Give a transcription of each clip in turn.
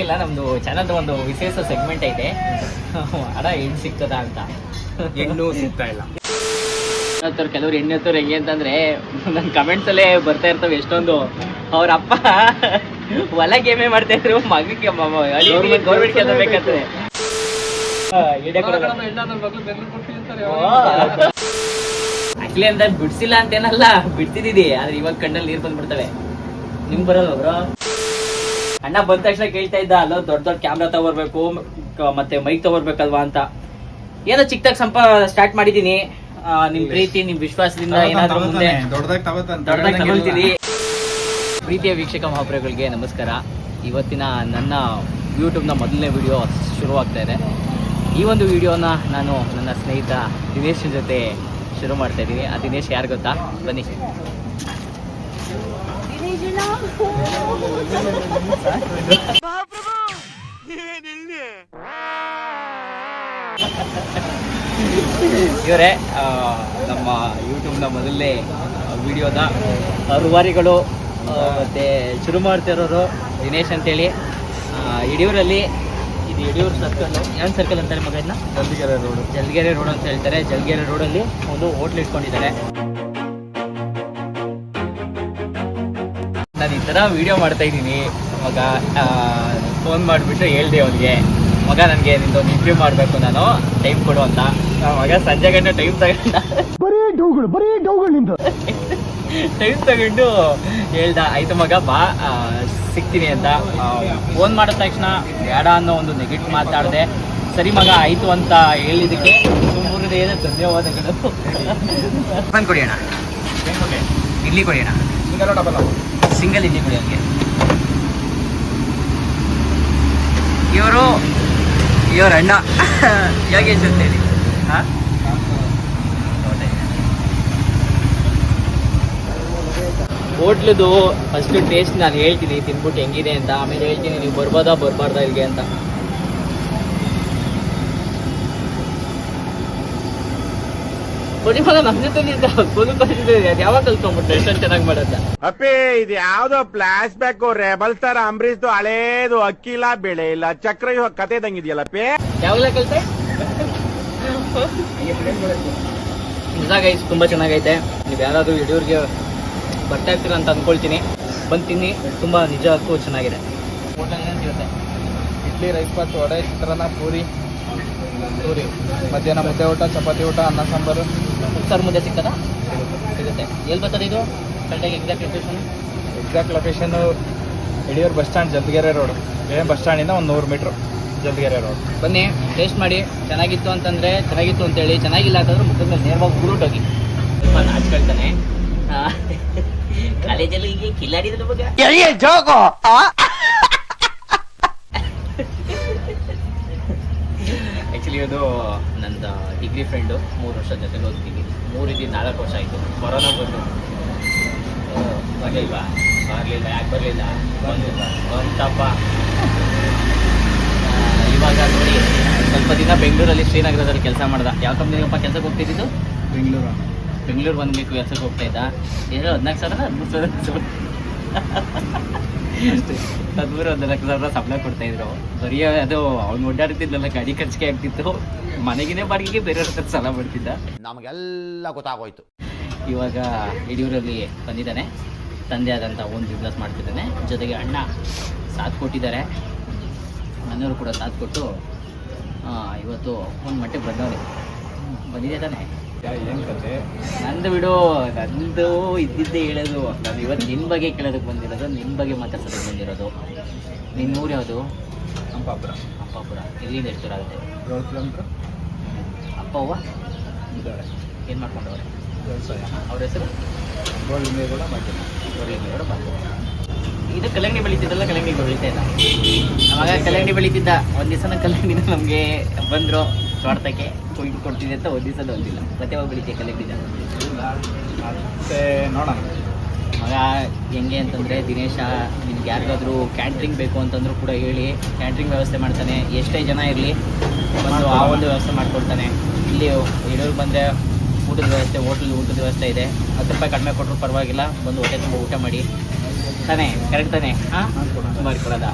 ಏನಿಲ್ಲ, ನಮ್ದು ಚಾನಲ್ ಒಂದು ವಿಶೇಷ ಸೆಗ್ಮೆಂಟ್ ಐತೆ. ಅಡ ಹೆಣ್ಣು ಸಿಗ್ತದ ಅಂತ. ಹೆಣ್ಣು ಸಿಗ್ತಾ ಇಲ್ಲ. ಕೆಲವ್ರು ಹೆಣ್ಣೆತ್ತವ್ರು ಹೆಂಗೆ ಅಂತಂದ್ರೆ ನನ್ನ ಕಮೆಂಟ್ಸ್ ಅಲ್ಲೇ ಬರ್ತಾ ಇರ್ತವೆ ಎಷ್ಟೊಂದು. ಅವ್ರ ಅಪ್ಪ ಹೊಲ ಗೇಮೆ ಮಾಡ್ತಾ ಇದ್ರು, ಮಗಕ್ಕೆ ಗೌರ್ಮೆಂಟ್ ಕೆಲಸ ಬೇಕಂತದೆ. ಆಕ್ಚುಲಿ ಅಂತ ಬಿಡ್ಸಿಲ್ಲ ಅಂತೇನಲ್ಲ, ಬಿಡ್ತಿದ್ದೀವಿ. ಆದ್ರೆ ಇವಾಗ ಕಣ್ಣಲ್ಲಿ ನೀರು ಬಂದ್ಬಿಡ್ತವೆ. ನಿಮ್ಗೆ ಬರಲ್ಲ ಬ್ರೋ? ಅಣ್ಣ ಬಂದ ತಕ್ಷಣ ಕೇಳ್ತಾ ಇದ್ದ, ಅಲ್ಲ ದೊಡ್ಡ ದೊಡ್ಡ ಕ್ಯಾಮ್ರಾ ತಗೋರ್ಬೇಕು ಮತ್ತೆ ಮೈಕ್ ತಗೋರ್ಬೇಕಲ್ವಾ ಅಂತ. ಏನೋ ಚಿಕ್ಕದಾಗಿ ಸ್ಟಾರ್ಟ್ ಮಾಡಿದೀನಿ. ನಿಮ್ ಪ್ರೀತಿ, ನಿಮ್ ವಿಶ್ವಾಸದಿಂದ ಏನಾದ್ರೂ ಮುಂದೆ ದೊಡ್ಡದಾಗಿ ತಗೊಳ್ತೀವಿ. ಪ್ರೀತಿಯ ವೀಕ್ಷಕ ಮಹಾಪ್ರಗಳಿಗೆ ನಮಸ್ಕಾರ. ಇವತ್ತಿನ ನನ್ನ ಯೂಟ್ಯೂಬ್ನ ಮೊದಲನೇ ವಿಡಿಯೋ ಶುರುವಾಗ್ತಾ ಇದೆ. ಈ ಒಂದು ವಿಡಿಯೋನ ನಾನು ನನ್ನ ಸ್ನೇಹಿತ ದಿನೇಶ್ ಜೊತೆ ಶುರು ಮಾಡ್ತಾ ಇದ್ದೀನಿ. ಆ ದಿನೇಶ್ ಯಾರು ಗೊತ್ತಾ? ಬನ್ನಿ. ಇವರೇ ನಮ್ಮ ಯೂಟ್ಯೂಬ್ನ ಮೊದಲನೇ ವಿಡಿಯೋದ ರೂವಾರಿಗಳು ಮತ್ತೆ ಶುರು ಮಾಡ್ತಿರೋರು ದಿನೇಶ್ ಅಂತೇಳಿ. ಯಡಿಯೂರಲ್ಲಿ, ಇದು ಯಡಿಯೂರು ಸರ್ಕಲ್. ಏನು ಸರ್ಕಲ್ ಅಂತಾರೆ ಮಗ ಇದನ್ನ? ಜಲ್ಗೆರೆ ರೋಡ್ ಅಂತ ಹೇಳ್ತಾರೆ. ಜಲ್ಗೆರೆ ರೋಡಲ್ಲಿ ಒಂದು ಹೋಟ್ಲ್ ಇಟ್ಕೊಂಡಿದ್ದಾರೆ. ನಾನು ಈ ಥರ ವಿಡಿಯೋ ಮಾಡ್ತಾ ಇದ್ದೀನಿ. ಮಗ ಫೋನ್ ಮಾಡಿಬಿಟ್ಟು ಹೇಳ್ದೆ ಅವನಿಗೆ, ಮಗ ನನಗೆ ನಿಂದೊಂದು ಇಂಟರ್ವ್ಯೂ ಮಾಡಬೇಕು, ನಾನು ಟೈಮ್ ಕೊಡು ಅಂತ. ಮಗ ಸಂಜೆ ಗಂಟೆ ಟೈಮ್ ತಗೊಂಡು ಹೇಳ್ದ, ಆಯ್ತು ಮಗ ಬಾ ಸಿಗ್ತೀನಿ ಅಂತ. ಫೋನ್ ಮಾಡಿದ ತಕ್ಷಣ ಬೇಡ ಅನ್ನೋ ಒಂದು ನೆಗೆಟಿವ್ ಮಾತಾಡಿದೆ. ಸರಿ ಮಗ ಆಯಿತು ಅಂತ ಹೇಳಿದ್ದಕ್ಕೆ ಸುಮ್ಮನೆ ಧನ್ಯವಾದಗಳು. ಬಂದು ಕೊಡಿ ಅಣ್ಣ, ಇಡ್ಲಿ ಕೊಡಿ ಅಣ್ಣ, ಸಿಂಗಲ್ ಇಡ್ಲಿ ಕೊಡಿ ಅವ್ರಿಗೆ. ಇವ್ರ ಅಣ್ಣ ಯೋಗೇಶ್ ಅಂತೇಳಿ. ಹೋಟ್ಲದು ಫಸ್ಟ್ ಟೇಸ್ಟ್ ನಾನು ಹೇಳ್ತೀನಿ, ತಿನ್ಬಿಟ್ಟು ಹೆಂಗಿದೆ ಅಂತ. ಆಮೇಲೆ ಹೇಳ್ತೀನಿ ನೀವು ಬರ್ಬೋದಾ ಬರಬಾರ್ದಾ ಇಲ್ಲಿಗೆ ಅಂತ. ನಮ್ಮ ಜೊತೆ ಯಾವಾಗ ಕಲ್ತ್ಕೊಂಡ್ಬಿಟ್ಟೆ ಎಷ್ಟೊಂದು ಚೆನ್ನಾಗಿ ಮಾಡತ್ತ. ಅಪ್ಪೇ ಇದು ಯಾವ್ದೋ flash back rebel star Ambareesh ಹಳೇದು, ಅಕ್ಕಿಲ್ಲ ಬೆಳೆ ಇಲ್ಲ ಚಕ್ರ ಕತೆ ಇದಂಗಿದೆಯಲ್ಲಪ್ಪೇ. ಯಾವಾಗಲೇ ಕಲ್ತೆ? ನಿಜ ಗೈಸ್, ತುಂಬ ಚೆನ್ನಾಗೈತೆ. ನೀವು ಯಾರಾದರೂ ಯಡಿಯೂರಿಗೆ ಬರ್ತಾ ಇರ್ತೀರ ಅಂತ ಅಂದ್ಕೊಳ್ತೀನಿ. ಬಂದು ತಿನ್ನಿ, ತುಂಬ ನಿಜಕ್ಕೂ ಚೆನ್ನಾಗಿದೆ. ಹೋಟೆಲ್ ಏನಂತಿರುತ್ತೆ? ಇಡ್ಲಿ, ರೈಸ್ ಬಾತ್, ವಡೆ, ಚಿತ್ರಾನ್ನ, ಪೂರಿ. ಮಧ್ಯಾಹ್ನ ಮುದ್ದೆ ಊಟ, ಚಪಾತಿ ಊಟ, ಅನ್ನ ಸಾಂಬಾರು. ಸರ್ ಮುದ್ದೆ ಸಿಗ್ತದಾ? ಸಿಗುತ್ತೆ. ಎಲ್ಲಿ ಬರ್ತದೆ ಇದು ಕರೆಕ್ಟಾಗಿ exact location Yediyur bus stand, Jaldigere road. Bus ಸ್ಟ್ಯಾಂಡಿಂದ ಒಂದು 100 ಮೀಟ್ರ್ ಜಲ್ದಿಗೆರೆ ರೋಡ್. ಬನ್ನಿ, ಟೇಸ್ಟ್ ಮಾಡಿ. ಚೆನ್ನಾಗಿತ್ತು ಅಂತಂದರೆ ಚೆನ್ನಾಗಿತ್ತು ಅಂತೇಳಿ, ಚೆನ್ನಾಗಿಲ್ಲ ಅಂತಂದ್ರೆ ಮುಖದ ಮೇಲೆ ನೇರವಾಗಿ ಉರುಟೋಗಿ. ಸ್ವಲ್ಪ ನಾಚ್ಕೊಳ್ತಾನೆ. ಕಾಲೇಜಲ್ಲಿ ಹೀಗೆ ಕಿಲ್ಲಾಡಿದ ಬಗ್ಗೆ ಆ್ಯಕ್ಚುಲಿ ಅದು ನಂದು ಡಿಗ್ರಿ ಫ್ರೆಂಡು. 3 ವರ್ಷ ಜೊತೆಗೆ ಓದ್ತೀವಿ. 4 ವರ್ಷ ಆಯಿತು. ಕೊರೋನಾ ಬಂದು ಬರಲಿಲ್ವಾ? ಯಾಕೆ ಬರಲಿಲ್ಲ? ಬಂತಪ್ಪ. ಇವಾಗ ನೋಡಿ, ಸ್ವಲ್ಪ ದಿನ ಬೆಂಗಳೂರಲ್ಲಿ ಶ್ರೀನಗರದಲ್ಲಿ ಕೆಲಸ ಮಾಡ್ದ. ಯಾವ ಕಂಪ್ನಿಗಪ್ಪ ಕೆಲಸಕ್ಕೆ ಹೋಗ್ತಿದ್ದು? ಬೆಂಗಳೂರು 1 ವೀಕ್ ಕೆಲಸಕ್ಕೆ ಹೋಗ್ತಾ ಇದ್ದ. ಏನೋ 14,000 14,000 ಸಂಬಳ ಕೊಡ್ತಾಯಿದ್ರು. ಬರೀ ಅದು ಅವ್ನು ಓಡಾಡ್ತಿದ್ದಲ್ಲ, ಗಾಡಿ ಖರ್ಚಿಗೆ ಆಗ್ತಿತ್ತು. ಮನೆಗಿನೇ ಬಾಡಿಗೆಗೆ ಬೇರೆಯವ್ರ ಹತ್ರ ಸಾಲ ಮಾಡ್ತಿದ್ದ. ನಮಗೆಲ್ಲ ಗೊತ್ತಾಗೋಯ್ತು. ಇವಾಗ ಯಡಿಯೂರಲ್ಲಿ ಬಂದಿದ್ದಾನೆ. ತಂದೆ ಆದಂಥ ಒಂದು ಬಿಸ್ನೆಸ್ ಮಾಡ್ತಿದ್ದಾನೆ. ಜೊತೆಗೆ ಅಣ್ಣ ಸಾಥ್ ಕೊಟ್ಟಿದ್ದಾರೆ. ಮನೆಯವರು ಕೂಡ ಸಾಥ್ ಕೊಟ್ಟು ಇವತ್ತು ಒಂದು ಮಟ್ಟಿಗೆ ಬಂದಿದೆ ತಾನೆ. ಏನು ಕತೆ? ನಂದು ಬಿಡು, ನಂದು ಇದ್ದಿದ್ದೇ ಹೇಳೋದು. ನಾನು ಇವತ್ತು ನಿನ್ನ ಬಗ್ಗೆ ಕೇಳೋದಕ್ಕೆ ಬಂದಿರೋದು, ನಿನ್ನ ಬಗ್ಗೆ ಮಾತಾಡ್ಸೋದಕ್ಕೆ ಬಂದಿರೋದು. ನಿನ್ನ ಊರು ಯಾವುದು? ಹಂಪಾಪುರ. ಇಲ್ಲಿಂದ ಎಷ್ಟು ದೂರ ಆಗುತ್ತೆ? 7 ಕಿಲೋಮೀಟ್ರ್. ಅಪ್ಪ ಅವ್ವ ಇದ್ದಾರೆ. ಏನು ಮಾಡ್ಕೊಂಡವ್ರೆ? ವ್ಯವಸಾಯ. ಅವ್ರ ಹೆಸರು? ಗೋಳಿಮೇಗೌಡ ಮಾಡ್ತೀನಿ. ಇದು ಕಲ್ಲಂಗಡಿ ಬೆಳೀತಿದ್ದಲ್ಲ, ಕಲ್ಲಂಗಡಿ ಬೆಳೀತಾ ಇಲ್ಲ. ಅವಾಗ ಕಲ್ಲಂಗಡಿ ಬೆಳೀತಿದ್ದ. ಒಂದು ದಿವಸ ಕಲ್ಲಂಗಡಿನ ನಮಗೆ ಬಂದರು ತೋಟಕ್ಕೆ ಕೊಯ್ದು ಕೊಡ್ತಿದ್ದೆ ಅಂತ. ಒಂದು ದಿವಸ ಒಂದಿಲ್ಲ. ಮತ್ತೆ ಯಾವಾಗ ಬೆಳಿತೀಯ ಕಲ್ಲಂಗಡಿನ? ಮತ್ತೆ ನೋಡೋಣ. ಮಗ ಹೆಂಗೆ ಅಂತಂದರೆ, ದಿನೇಶ ನಿಮ್ಗೆ ಯಾರಿಗಾದ್ರೂ ಕ್ಯಾಟ್ರಿಂಗ್ ಬೇಕು ಅಂತಂದ್ರೂ ಕೂಡ ಹೇಳಿ, ಕ್ಯಾಟ್ರಿಂಗ್ ವ್ಯವಸ್ಥೆ ಮಾಡ್ತಾನೆ. ಎಷ್ಟೇ ಜನ ಇರಲಿ ಬಂದು ಆ ಒಂದು ವ್ಯವಸ್ಥೆ ಮಾಡಿಕೊಡ್ತಾನೆ. ಇಲ್ಲಿ ಯಡಿಯೂರು ಬಂದರೆ ಊಟದ ವ್ಯವಸ್ಥೆ, ಊಟದ ವ್ಯವಸ್ಥೆ ಇದೆ. 10 ರೂಪಾಯಿ ಕಡಿಮೆ ಕೊಟ್ಟರು ಪರವಾಗಿಲ್ಲ, ಬಂದು ಹೊಟ್ಟೆ ತುಂಬ ಊಟ ಮಾಡಿ. ತಾನೇ ಕರೆಕ್ಟ್ ತಾನೇ ಮಾಡ್ಕೊಡೋದ.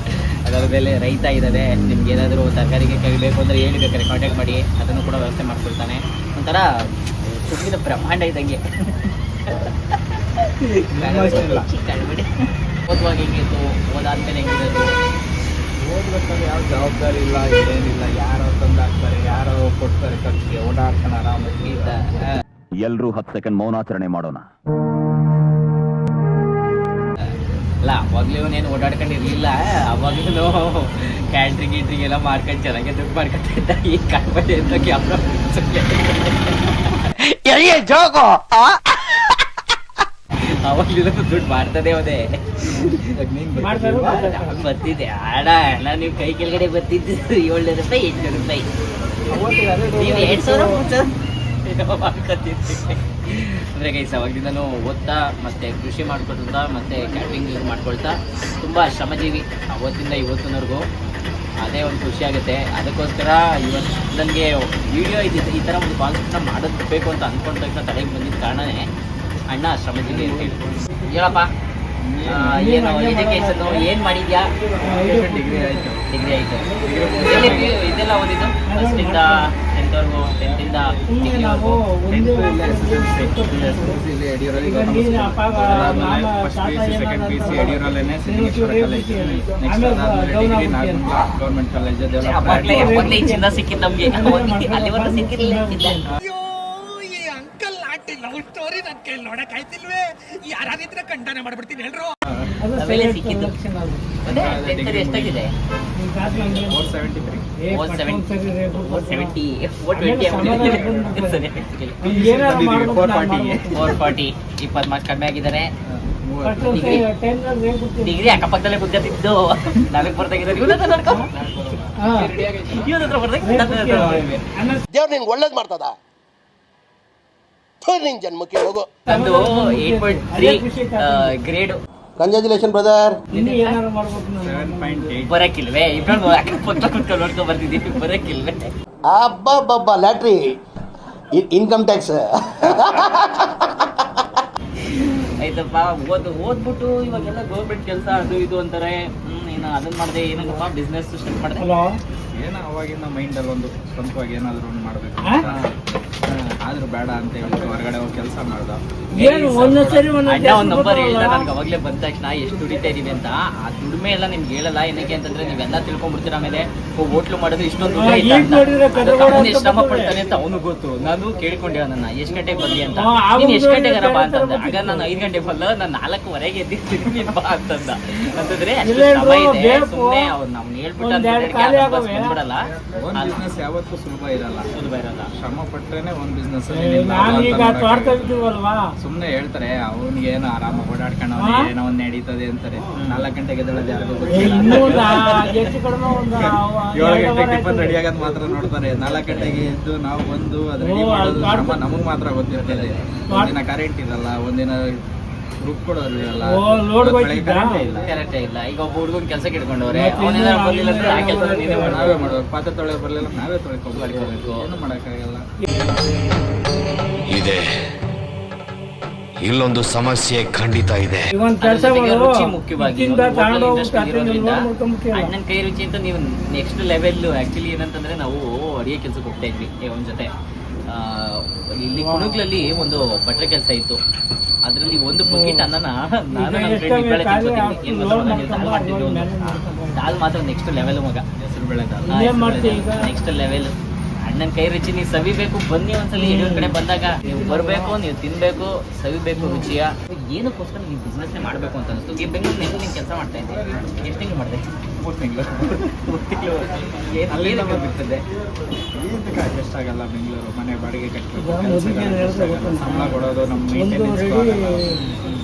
ಅದರ ಮೇಲೆ ರೈತ ಇದ್ದಾವೆ, ನಿಮ್ಗೆ ಏನಾದರೂ ತರಕಾರಿಗೆ ಕೈಬೇಕು ಅಂದರೆ ಹೇಳಿ ಬೇಕಾದ್ರೆ ಕಾಂಟ್ಯಾಕ್ಟ್ ಮಾಡಿ, ಅದನ್ನು ಕೂಡ ವ್ಯವಸ್ಥೆ ಮಾಡ್ಕೊಳ್ತಾನೆ. ಒಂಥರ ಸುತ್ತಿನ ಬ್ರಹ್ಮಾಂಡ ಇದ್ದಂಗೆ. ಓದುವಾಗ ಹೆಂಗಿತ್ತು, ಓದಾದ್ಮೇಲೆ ಹೆಂಗಿರೋದು? ಓದ್ಬೇಕಾದ್ರೆ ಯಾವ ಜವಾಬ್ದಾರಿ ಇಲ್ಲ, ಏನಿಲ್ಲ. ಯಾರೋ ತಂದಾಕ್ತಾರೆ, ಯಾರೋ ಕೊಡ್ತಾರೆ ಖರ್ಚಿಗೆ, ಓಡಾಡ್ತಾನೆ ಆರಾಮಾಗಿ. ಎಲ್ರೂ 10 ಸೆಕೆಂಡ್ ಮೌನಾಚರಣೆ ಮಾಡೋಣ. ಅಲ್ಲ ಅವಾಗ್ಲೂ ಇವನೇನು ಓಡಾಡ್ಕೊಂಡಿರ್ಲಿಲ್ಲ. ಅವಾಗ್ಲೂ ಕ್ಯಾಂಟ್ರಿಂಗ್ ಗೀಟ್ರಿಂಗ್ ಎಲ್ಲ ಮಾಡ್ಕೊಂಡು ಚೆನ್ನಾಗಿ ದುಡ್ಡು ಮಾಡ್ಕೊತಾ ಇದ್ದ. ಈಗ ಕಾಡ್ಬಾರ್ದು ಅಂತ ಕ್ಯಾಮ್ರಾ ಅವಾಗ್ಲಿಂದ ದುಡ್ಡು ಮಾಡ್ತದೆ ಹೋದೆ. ಬರ್ತಿದ್ದೆ ಆಡ ಎಲ್ಲ ನೀವು ಕೈ ಕೆಳಗಡೆ ಬರ್ತಿದ್ದು 700 ರೂಪಾಯಿ 800 ರೂಪಾಯಿ. ನೀವು 2000 ಮಾಡ್ಕೊತಿದ್ದೆ ಅಂದರೆ ಗೈಸ್. ಅವಾಗ್ಲಿಂದನೂ ಓದ್ತಾ ಮತ್ತೆ ಕೃಷಿ ಮಾಡ್ಕೊಳ್ತಾ ಮತ್ತೆ ಕ್ಯಾಟ್ರಿಂಗ್ ಮಾಡ್ಕೊಳ್ತಾ ತುಂಬ ಶ್ರಮಜೀವಿ ಅವತ್ತಿಂದ ಇವತ್ತಿನವರೆಗೂ. ಅದೇ ಒಂದು ಖುಷಿ ಆಗುತ್ತೆ. ಅದಕ್ಕೋಸ್ಕರ ಇವತ್ತು ನನಗೆ ವಿಡಿಯೋ ಈ ಥರ ಒಂದು ಕಾನ್ಸೆಪ್ಟ್ನ ಮಾಡಬೇಕು ಅಂತ ಅಂದ್ಕೊಂಡ ತಕ್ಷಣ ತಲೆಗೆ ಬಂದಿದ್ದ ಕಾರಣನೇ ಅಣ್ಣ ಶ್ರಮಜೀವಿ ಅಂತ ಹೇಳಿ. ಹೇಳಪ್ಪ, ಏನು ಎಜುಕೇಷನ್ನು ಏನು ಮಾಡಿದ್ಯಾ? ಡಿಗ್ರಿ ಆಯಿತು. ಡಿಗ್ರಿ ಆಯಿತು. ಇದೆಲ್ಲ ಓದಿದ್ದು ಫಸ್ಟಿಂದ 10th ವರೆಗೂ, 10th ಯಡಿಯೂರಲ್ಲಿ ಸೆಕೆಂಡ್ ಪಿ ಸಿ ಯಡಿಯೂರಲ್ಲೇ ಸಿದ್ದೇಶ್ವರ ಕಾಲೇಜ್. ನೆಕ್ಸ್ಟ್ ಅದಾದ್ಮೇಲೆ ಡಿಗ್ರಿ ನಾಗಮಂಗಲ ಗೌರ್ಮೆಂಟ್ ಕಾಲೇಜ್. ಅವಾಗಲೇ ಚಿನ್ನ ಸಿಕ್ಕಿದ್ದು ನಮಗೆ. ಅಲ್ಲಿವರೆಗೂ ಸಿಕ್ಕಿರಲಿಲ್ಲ. ಆಮೇಲೆ ಸಿಕ್ಕಿದ್ದು ಎಷ್ಟಾಗಿದೆ? 440. 20 ಮಾರ್ಕ್ಸ್ ಕಡಿಮೆ ಆಗಿದ್ದಾರೆ. ಡಿಗ್ರಿ ಅಕ್ಕಪಕ್ಕದಲ್ಲೇ ಕುತ್ಕೊತಿದ್ದು. ನಾಲ್ಕು ಬರ್ದಾಗಿದ್ದಾರೆ. ಇವನ ಹತ್ರ ನೋಡ್ಕೊ, ಇವನ ಹತ್ರ ಬರ್ದಾಗ ದೇವ್ರು ನಿಂಗೆ ಒಳ್ಳೇದು ಮಾಡ್ತದ. ನಿನ್ ಜನ್ಮಕ್ಕೆ ಹೋಗು. ನಂದು 8.3 ಗ್ರೇಡ್. Congratulation brother. 7.8. ಬರಕ್ಕಿಲ್ವೇ? ಇಬ್ಬರು ಅಕ್ಕಪಕ್ಕ ಕುತ್ಕೊಂಡು ನೋಡ್ಕೊಂಡ್ ಬರ್ತಿದ್ದೀವಿ. ಬರಕ್ಕಿಲ್ವೇ? ಅಬ್ಬಬ್ಬಬ್ಬ ಲ್ಯಾಟ್ರಿ ಇನ್ಕಮ್ ಟ್ಯಾಕ್ಸ್. ಆಯ್ತಪ್ಪ, ಓದ್ಬಿಟ್ಟು ಇವಾಗೆಲ್ಲ ಗೌರ್ಮೆಂಟ್ ಕೆಲಸ ಅದು ಇದು ಅಂತಾರೆ. ಇನ್ನು ಅದನ್ನ ಮಾಡಿದೆ ಏನಕ್ಕಪ್ಪ ಬಿಸ್ನೆಸ್ ಸ್ಟಾರ್ಟ್ ಮಾಡಿದೆ. ಏನೋ ಅವಾಗಿನ ಮೈಂಡಲ್ಲಿ ಒಂದು ಸ್ವಂತವಾಗಿ ಏನಾದರೂ ಒಂದು ಮಾಡಬೇಕು ಆದ್ರೂ ಬೇಡ ಅಂತ ಹೇಳ್ಬಿಟ್ಟು ಹೊರಗಡೆ ಹೋಗಿ ಕೆಲಸ ಮಾಡ್ದ. ಅಣ್ಣ ಒಂದು ನಂಬರ್ ಹೇಳಿದ ನನಗೆ ಅವಾಗಲೇ ಬಂದ ತಕ್ಷಣ ಎಷ್ಟು ದುಡಿತಾ ಇದೀವಿ ಅಂತ. ಆ ದುಡಿಮೆ ಎಲ್ಲ ನಿಮ್ಗೆ ಹೇಳಲ್ಲ. ಏನಕ್ಕೆ ಅಂತಂದ್ರೆ ನೀವೆಲ್ಲ ತಿಳ್ಕೊಂಡ್ಬಿಡ್ತೀರ. ಆಮೇಲೆ ಹೋಟ್ಲು ಮಾಡೋದು ಇಷ್ಟೊಂದು ಎಷ್ಟು ಶ್ರಮ ಪಡ್ತಾನೆ ಅಂತ ಅವನು ಗೊತ್ತು. ನಾನು ಕೇಳ್ಕೊಂಡೆ ನನ್ನ ಎಷ್ಟು ಗಂಟೆಗೆ ಬಂದಿ ಅಂತ. ನೀನು ಎಷ್ಟು ಗಂಟೆಗಾರ ಬಾ ಅಂತಂದ. ಆಗ ನಾನು 5 ಗಂಟೆ ಬಲ್ಲ, ನಾನು 4:15 ಎದ್ದಿರ್ತೀನಿ ನೀನು ಬಾ ಅಂತಂದ. ಅಂತಂದ್ರೆ ಅಷ್ಟು ಶ್ರಮ ಇದೆ. ಸುಮ್ಮನೆ ಅವ್ರು ನಮ್ಗೆ ಹೇಳ್ಬಿಟ್ಟು ಬಂದ್ಬಿಡಲ್ಲ. ಒಂದು ಬಿಸ್ನೆಸ್ ಯಾವತ್ತೂ ಸುಲಭ ಇರಲ್ಲ. ಶ್ರಮ ಪಟ್ರೇನೆ ಒಂದು ಬಿಸ್ನೆಸ್. ಸುಮ್ನೆ ಹೇಳ್ತಾರೆ ಅವನಿಗೆ ಏನೋ ಆರಾಮಾಗಿ ಓಡಾಡ್ಕೊಂಡು ಏನೋ ಒಂದ್ ನಡೀತದೆ ಅಂತಾರೆ. 4 ಗಂಟೆಗೆ ಎದ್ದೇಳೋದು ಯಾರಿಗೂ ಗೊತ್ತಿಲ್ಲ. 7 ಗಂಟೆಗೆ ಟಿಫನ್ ರೆಡಿ ಆಗೋದು ಮಾತ್ರ ನೋಡ್ತಾರೆ. 4 ಗಂಟೆಗೆ ಎದ್ದು ನಾವು ಬಂದು ಅದು ರೆಡಿ ಮಾಡೋದು ಶ್ರಮ ನಮಗ್ ಮಾತ್ರ ಗೊತ್ತಿರ್ತದೆ. ಒಂದಿನ ಕರೆಂಟ್ ಇರಲ್ಲ, ಒಂದಿನ ರುಬ್ಕೊಡೋರು ಇರಲ್ಲ, ಕರೆಕ್ಟೇ ಇಲ್ಲ. ಈಗ ಒಬ್ಬ ಹುಡುಗನ್ ಕೆಲಸಕ್ಕೆ ಇಟ್ಕೊಂಡವ್ರೆ, ಅವನೇನಾದ್ರು ಬರ್ಲಿಲ್ಲ ಅಂದ್ರೆ ಆ ಕೆಲಸ ನೀನೇ ನಾವೇ ಮಾಡ್ಬೇಕು. ಪಾತ್ರೆ ತೊಳೆ ಬರ್ಲಿಲ್ಲ ನಾವೇ ತೊಳ್ಕೊಬೇಕು. ಏನು ಮಾಡಕ್ಕಾಗಲ್ಲ. ಇದೆ ಇಲ್ಲೊಂದು ಸಮಸ್ಯೆ ಖಂಡಿತ ಇದೆ. ರುಚಿ ಮುಖ್ಯವಾಗಿ ಅಣ್ಣನ ಕೈ ರುಚಿ ಅಂತ ನೀವು ನೆಕ್ಸ್ಟ್ ಲೆವೆಲ್. ಆಕ್ಚುಲಿ ಏನಂತಂದ್ರೆ ನಾವು ಅಡಿಗೆ ಕೆಲ್ಸಕ್ಕೆ ಹೋಗ್ತಾ ಇದ್ವಿ ಅವನ ಜೊತೆ. ಇಲ್ಲಿ ಕುಣಗ್ಲಲ್ಲಿ ಒಂದು ಭಟ್ರ ಕೆಲಸ ಇತ್ತು. ಅದ್ರಲ್ಲಿ ಒಂದು ಬಕೆಟ್ ಅನ್ನನ ನಾನು ನನ್ನ ಫ್ರೆಂಡ್ ಬೆಳೆ ದಾಲ್ ಮಾತ್ರ ನೆಕ್ಸ್ಟ್ ಲೆವೆಲ್ ಮಗ. ಹೆಸರು ಬೆಳೆ ನೆಕ್ಸ್ಟ್ ಲೆವೆಲ್. ಅಣ್ಣನ ಕೈ ರುಚಿ ನೀವು ಸವಿಬೇಕು. ಬನ್ನಿ ಒಂದ್ಸಲಿ ಯಡಿಯೂರ್ ಕಡೆ ಬಂದಾಗ ನೀವು ಬರಬೇಕು, ನೀವು ತಿನ್ಬೇಕು, ಸವಿಬೇಕು ರುಚಿಯ. ಏನಕ್ಕೋಸ್ಕರ ನೀವು ಬಿಸ್ನೆಸ್ನೇ ಮಾಡಬೇಕು ಅಂತ ಅನಿಸ್ತು. ಈ ಬೆಂಗಳೂರಿನ ಹೆಂಗೆ ನೀವು ಕೆಲಸ ಮಾಡ್ತಾ ಇದ್ದೀವಿ? ಎಷ್ಟು ತಿಂಗಳು ಮಾಡ್ತಾ ಇದ್ದೀವಿ? 3 ತಿಂಗಳು. ಅಲ್ಲಿಂದ ಬಿಡ್ತದೆ. ಅಡ್ಜಸ್ಟ್ ಆಗಲ್ಲ. ಬೆಂಗಳೂರು ಮನೆ ಬಾಡಿಗೆ ಕಟ್ಟಬೇಕು, ಸಂಬಳ ಕೊಡೋದು, ನಮ್ಮ ಮೇಂಟೆನೆನ್ಸ್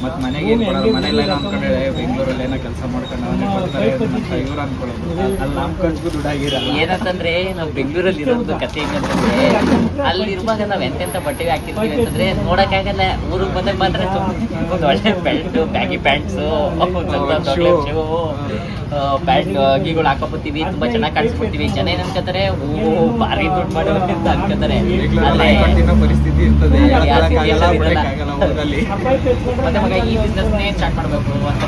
ಮತ್ತು ಮನೆಗೆ ಏನು ಕೊಡೋದು. ಮನೇಲಿ ಏನೋ ಅನ್ಕೊಂಡ್ರೆ ಬೆಂಗಳೂರಲ್ಲಿ ಏನೋ ಕೆಲಸ ಮಾಡ್ಕೊಂಡು ಇವ್ರು ಅನ್ಕೊಳ್ಳೋದು. ಅಲ್ಲಿ ನಮ್ಮ ಖರ್ಚಿಗೂ ದುಡ್ಡಾಗಿರಲ್ಲ. ಏನಂತಂದ್ರೆ ನಾವು ಬೆಂಗಳೂರಲ್ಲಿ ಇರೋದು ಕತೆ ಹೆಂಗಂತಂದ್ರೆ, ಅಲ್ಲಿರುವಾಗ ನಾವ್ ಎಂತೆಂತ ಬಟ್ಟೆ ಹಾಕಿರ್ತೀವಿ ಅಂತಂದ್ರೆ ನೋಡಕ್ಕಾಗಲ್ಲ. ಊರಿಗೆ ಬಂದಾಗ ಮಾತ್ರ ಒಂದು ಒಳ್ಳೆ ಬೆಲ್ಟ್, ಬ್ಯಾಗಿ ಪ್ಯಾಂಟ್ಸು, ಒಂದು ಸ್ವಲ್ಪ ದೊಡ್ಡ ಶೂ, ಪ್ಯಾಂಟ್ ಗೀಗಳು ಹಾಕೋಬತ್ತೀವಿ, ತುಂಬಾ ಚೆನ್ನಾಗಿ ಕಾಣಿಸ್ಕೊಡ್ತೀವಿ. ಜನ ಏನ್ ಅನ್ಕೋತಾರೆ, ಓ ಭಾರಿ ದುಡ್ಡು ಮಾಡೋದು ಅಂತ ಅನ್ಕೋತಾರೆ. ತಿನ್ನೋ ಪರಿಸ್ಥಿತಿ ಇರ್ತದೆ, ಮತ್ತೆ ಮಗ ಈ ಬಿಸ್ನೆಸ್ನೇ ಸ್ಟಾರ್ಟ್ ಮಾಡಬೇಕು ಅಂತ